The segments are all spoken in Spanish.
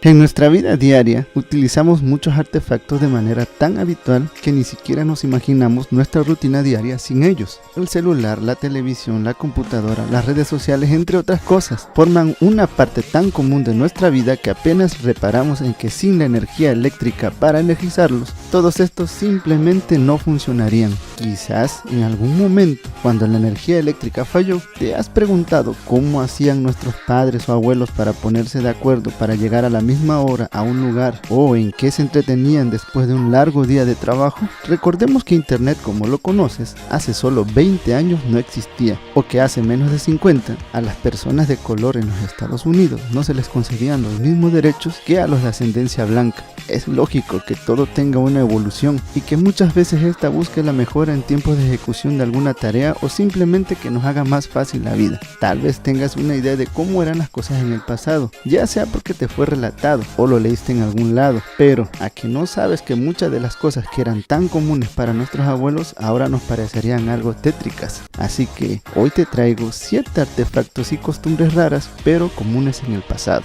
En nuestra vida diaria utilizamos muchos artefactos de manera tan habitual que ni siquiera nos imaginamos nuestra rutina diaria sin ellos. El celular, la televisión, la computadora, las redes sociales, entre otras cosas, forman una parte tan común de nuestra vida que apenas reparamos en que sin la energía eléctrica para energizarlos, todos estos simplemente no funcionarían. Quizás en algún momento, cuando la energía eléctrica falló, te has preguntado cómo hacían nuestros padres o abuelos para ponerse de acuerdo para llegar a la misma hora a un lugar, o en qué se entretenían después de un largo día de trabajo. Recordemos que internet como lo conoces hace solo 20 años no existía, o que hace menos de 50 a las personas de color en los Estados Unidos no se les concedían los mismos derechos que a los de ascendencia blanca. Es lógico que todo tenga una evolución y que muchas veces esta busque la mejora en tiempos de ejecución de alguna tarea o simplemente que nos haga más fácil la vida. Tal vez tengas una idea de cómo eran las cosas en el pasado, ya sea porque te fue relatado o lo leíste en algún lado, pero ¿a que no sabes que muchas de las cosas que eran tan comunes para nuestros abuelos ahora nos parecerían algo tétricas? Así que hoy te traigo 7 artefactos y costumbres raras pero comunes en el pasado.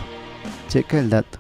Checa el dato.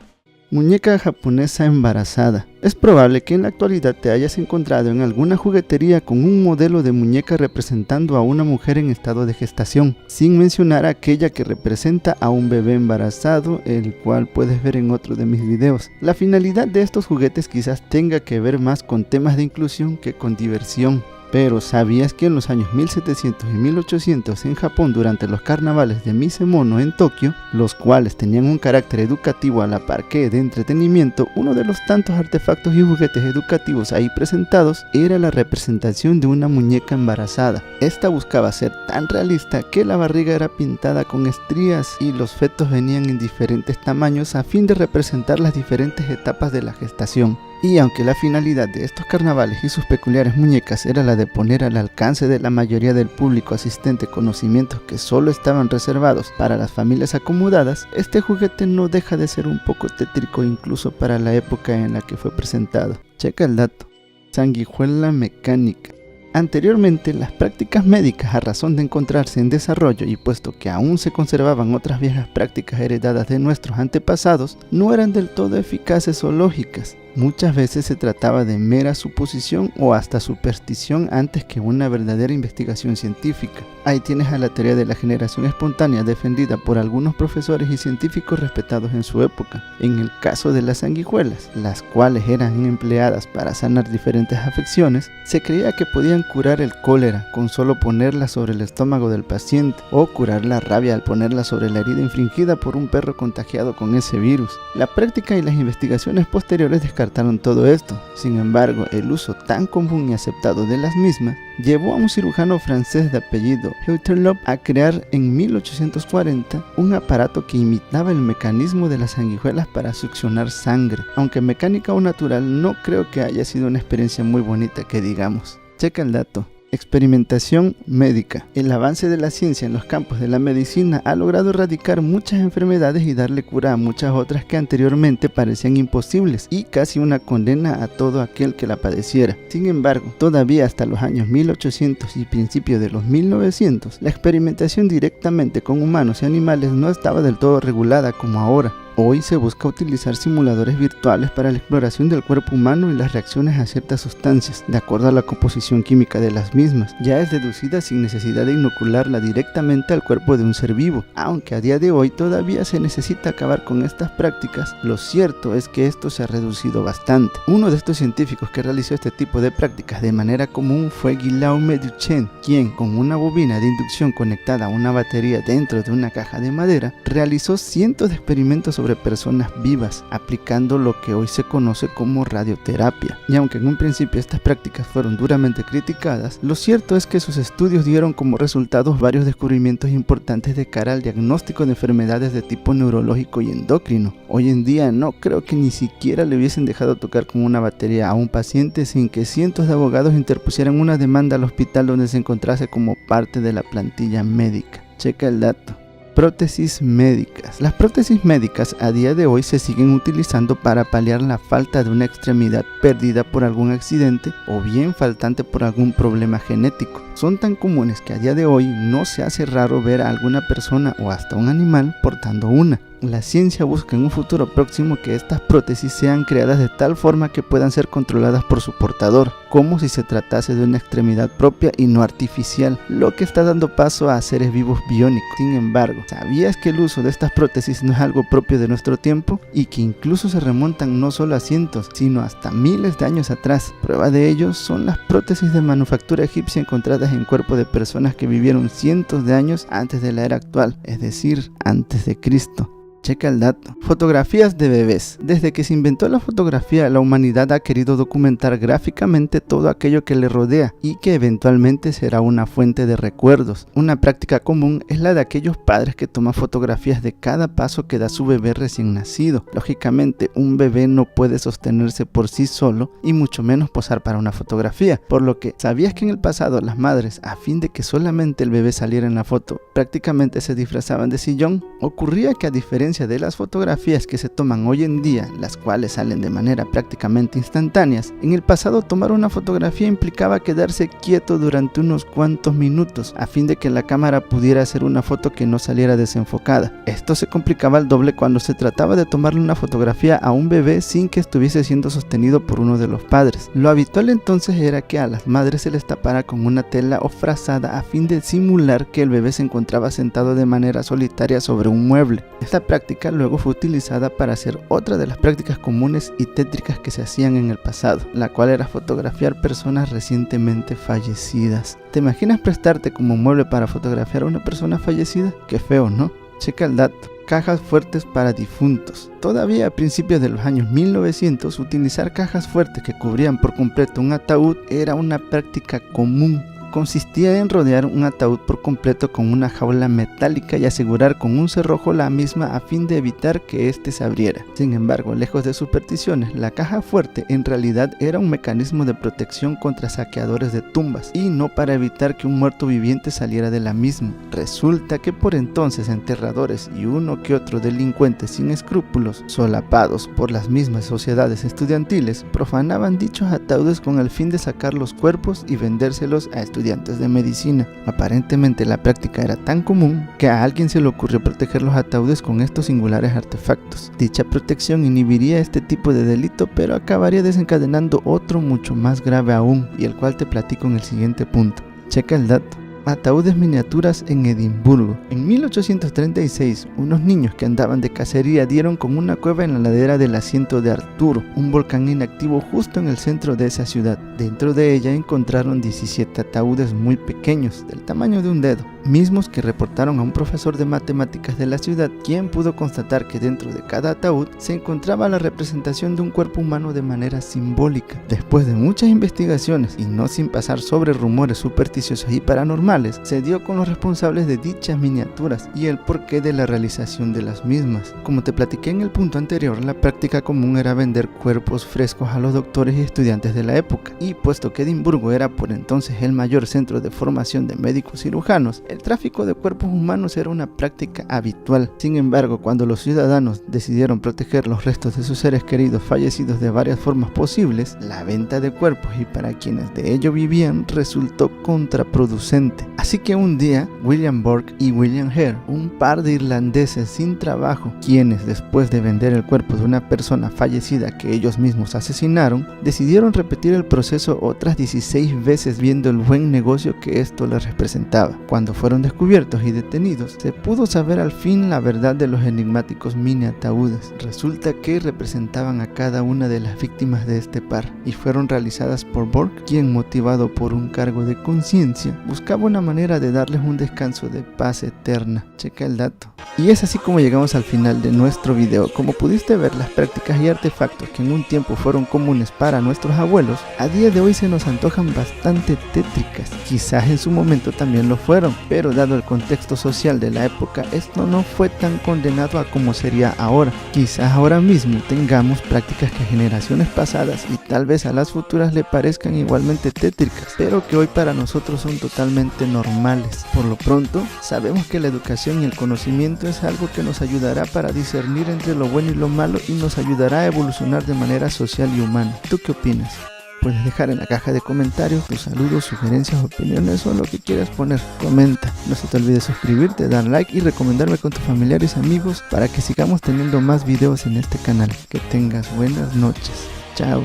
Muñeca japonesa embarazada. Es probable que en la actualidad te hayas encontrado en alguna juguetería con un modelo de muñeca representando a una mujer en estado de gestación, sin mencionar aquella que representa a un bebé embarazado, el cual puedes ver en otro de mis videos. La finalidad de estos juguetes quizás tenga que ver más con temas de inclusión que con diversión. Pero ¿sabías que en los años 1700 y 1800 en Japón, durante los carnavales de Misemono en Tokio, los cuales tenían un carácter educativo a la par que de entretenimiento, uno de los tantos artefactos y juguetes educativos ahí presentados era la representación de una muñeca embarazada? Esta buscaba ser tan realista que la barriga era pintada con estrías y los fetos venían en diferentes tamaños a fin de representar las diferentes etapas de la gestación. Y aunque la finalidad de estos carnavales y sus peculiares muñecas era la de poner al alcance de la mayoría del público asistente conocimientos que solo estaban reservados para las familias acomodadas, este juguete no deja de ser un poco tétrico incluso para la época en la que fue presentado. Checa el dato. Sanguijuela mecánica. Anteriormente, las prácticas médicas, a razón de encontrarse en desarrollo y puesto que aún se conservaban otras viejas prácticas heredadas de nuestros antepasados, no eran del todo eficaces o lógicas. Muchas veces se trataba de mera suposición o hasta superstición antes que una verdadera investigación científica. Ahí tienes a la teoría de la generación espontánea defendida por algunos profesores y científicos respetados en su época. En el caso de las sanguijuelas, las cuales eran empleadas para sanar diferentes afecciones, se creía que podían curar el cólera con solo ponerlas sobre el estómago del paciente, o curar la rabia al ponerlas sobre la herida infligida por un perro contagiado con ese virus. La práctica y las investigaciones posteriores descartaron todo esto. Sin embargo, el uso tan común y aceptado de las mismas llevó a un cirujano francés de apellido Hautelope a crear en 1840 un aparato que imitaba el mecanismo de las sanguijuelas para succionar sangre. Aunque mecánica o natural, no creo que haya sido una experiencia muy bonita que digamos. Checa el dato. Experimentación médica. El avance de la ciencia en los campos de la medicina ha logrado erradicar muchas enfermedades y darle cura a muchas otras que anteriormente parecían imposibles y casi una condena a todo aquel que la padeciera. Sin embargo, todavía hasta los años 1800 y principios de los 1900, la experimentación directamente con humanos y animales no estaba del todo regulada como ahora. Hoy se busca utilizar simuladores virtuales para la exploración del cuerpo humano y las reacciones a ciertas sustancias, de acuerdo a la composición química de las mismas. Ya es deducida sin necesidad de inocularla directamente al cuerpo de un ser vivo. Aunque a día de hoy todavía se necesita acabar con estas prácticas, lo cierto es que esto se ha reducido bastante. Uno de estos científicos que realizó este tipo de prácticas de manera común fue Guillaume Duchenne, quien con una bobina de inducción conectada a una batería dentro de una caja de madera, realizó cientos de experimentos sobre personas vivas, aplicando lo que hoy se conoce como radioterapia. Y aunque en un principio estas prácticas fueron duramente criticadas, lo cierto es que sus estudios dieron como resultados varios descubrimientos importantes de cara al diagnóstico de enfermedades de tipo neurológico y endocrino. Hoy en día no creo que ni siquiera le hubiesen dejado tocar con una batería a un paciente sin que cientos de abogados interpusieran una demanda al hospital donde se encontrase como parte de la plantilla médica. Checa el dato. Prótesis médicas. Las prótesis médicas a día de hoy se siguen utilizando para paliar la falta de una extremidad perdida por algún accidente o bien faltante por algún problema genético. son tan comunes que a día de hoy no se hace raro ver a alguna persona o hasta un animal portando una. La ciencia busca en un futuro próximo que estas prótesis sean creadas de tal forma que puedan ser controladas por su portador, como si se tratase de una extremidad propia y no artificial, lo que está dando paso a seres vivos biónicos. Sin embargo, ¿sabías que el uso de estas prótesis no es algo propio de nuestro tiempo? Y que incluso se remontan no solo a cientos, sino hasta miles de años atrás. Prueba de ello son las prótesis de manufactura egipcia encontradas en cuerpos de personas que vivieron cientos de años antes de la era actual, es decir, antes de Cristo. Checa el dato. Fotografías de bebés. Desde que se inventó la fotografía, la humanidad ha querido documentar gráficamente todo aquello que le rodea y que eventualmente será una fuente de recuerdos. Una práctica común es la de aquellos padres que toman fotografías de cada paso que da su bebé recién nacido. Lógicamente, un bebé no puede sostenerse por sí solo y mucho menos posar para una fotografía, por lo que, ¿sabías que en el pasado las madres, a fin de que solamente el bebé saliera en la foto, prácticamente se disfrazaban de sillón? Ocurría que, a diferencia de las fotografías que se toman hoy en día, las cuales salen de manera prácticamente instantáneas, en el pasado tomar una fotografía implicaba quedarse quieto durante unos cuantos minutos a fin de que la cámara pudiera hacer una foto que no saliera desenfocada. Esto se complicaba al doble cuando se trataba de tomarle una fotografía a un bebé sin que estuviese siendo sostenido por uno de los padres. Lo habitual entonces era que a las madres se les tapara con una tela o frazada a fin de simular que el bebé se encontraba sentado de manera solitaria sobre un mueble. Esta práctica luego fue utilizada para hacer otra de las prácticas comunes y tétricas que se hacían en el pasado, la cual era fotografiar personas recientemente fallecidas. ¿Te imaginas prestarte como mueble para fotografiar a una persona fallecida? Qué feo, ¿no? Checa el dato. Cajas fuertes para difuntos. Todavía a principios de los años 1900, utilizar cajas fuertes que cubrían por completo un ataúd era una práctica común. Consistía en rodear un ataúd por completo con una jaula metálica y asegurar con un cerrojo la misma a fin de evitar que éste se abriera. Sin embargo, lejos de supersticiones, la caja fuerte en realidad era un mecanismo de protección contra saqueadores de tumbas y no para evitar que un muerto viviente saliera de la misma. Resulta que por entonces enterradores y uno que otro delincuente sin escrúpulos, solapados por las mismas sociedades estudiantiles, profanaban dichos ataúdes con el fin de sacar los cuerpos y vendérselos a estudiantes de medicina. Aparentemente la práctica era tan común que a alguien se le ocurrió proteger los ataúdes con estos singulares artefactos. Dicha protección inhibiría este tipo de delito, pero acabaría desencadenando otro mucho más grave aún, y el cual te platico en el siguiente punto. Checa el dato. Ataúdes miniaturas en Edimburgo. En 1836, unos niños que andaban de cacería dieron con una cueva en la ladera del Asiento de Arturo, un volcán inactivo justo en el centro de esa ciudad. Dentro de ella encontraron 17 ataúdes muy pequeños, del tamaño de un dedo, mismos que reportaron a un profesor de matemáticas de la ciudad, quien pudo constatar que dentro de cada ataúd se encontraba la representación de un cuerpo humano de manera simbólica. Después de muchas investigaciones, y no sin pasar sobre rumores supersticiosos y paranormales, se dio con los responsables de dichas miniaturas y el porqué de la realización de las mismas. Como te platiqué en el punto anterior, la práctica común era vender cuerpos frescos a los doctores y estudiantes de la época, y puesto que Edimburgo era por entonces el mayor centro de formación de médicos cirujanos, el tráfico de cuerpos humanos era una práctica habitual. Sin embargo, cuando los ciudadanos decidieron proteger los restos de sus seres queridos fallecidos de varias formas posibles, la venta de cuerpos y para quienes de ello vivían resultó contraproducente. Así que un día, William Burke y William Hare, un par de irlandeses sin trabajo, quienes después de vender el cuerpo de una persona fallecida que ellos mismos asesinaron, decidieron repetir el proceso otras 16 veces viendo el buen negocio que esto les representaba. Cuando fueron descubiertos y detenidos, se pudo saber al fin la verdad de los enigmáticos mini ataúdes. Resulta que representaban a cada una de las víctimas de este par y fueron realizadas por Burke, quien, motivado por un cargo de conciencia, buscaba una manera de darles un descanso de paz eterna. Checa el dato. Y es así como llegamos al final de nuestro video. Como pudiste ver, las prácticas y artefactos que en un tiempo fueron comunes para nuestros abuelos, a día de hoy se nos antojan bastante tétricas. Quizás en su momento también lo fueron, pero dado el contexto social de la época, esto no fue tan condenado a como sería ahora. Quizás ahora mismo tengamos prácticas que a generaciones pasadas y tal vez a las futuras le parezcan igualmente tétricas, pero que hoy para nosotros son totalmente normales. Por lo pronto, sabemos que la educación y el conocimiento es algo que nos ayudará para discernir entre lo bueno y lo malo y nos ayudará a evolucionar de manera social y humana. ¿Tú qué opinas? puedes dejar en la caja de comentarios tus saludos, sugerencias, opiniones o lo que quieras poner. Comenta, no se te olvide suscribirte, dar like y recomendarme con tus familiares y amigos para que sigamos teniendo más videos en este canal. Que tengas buenas noches. Chao.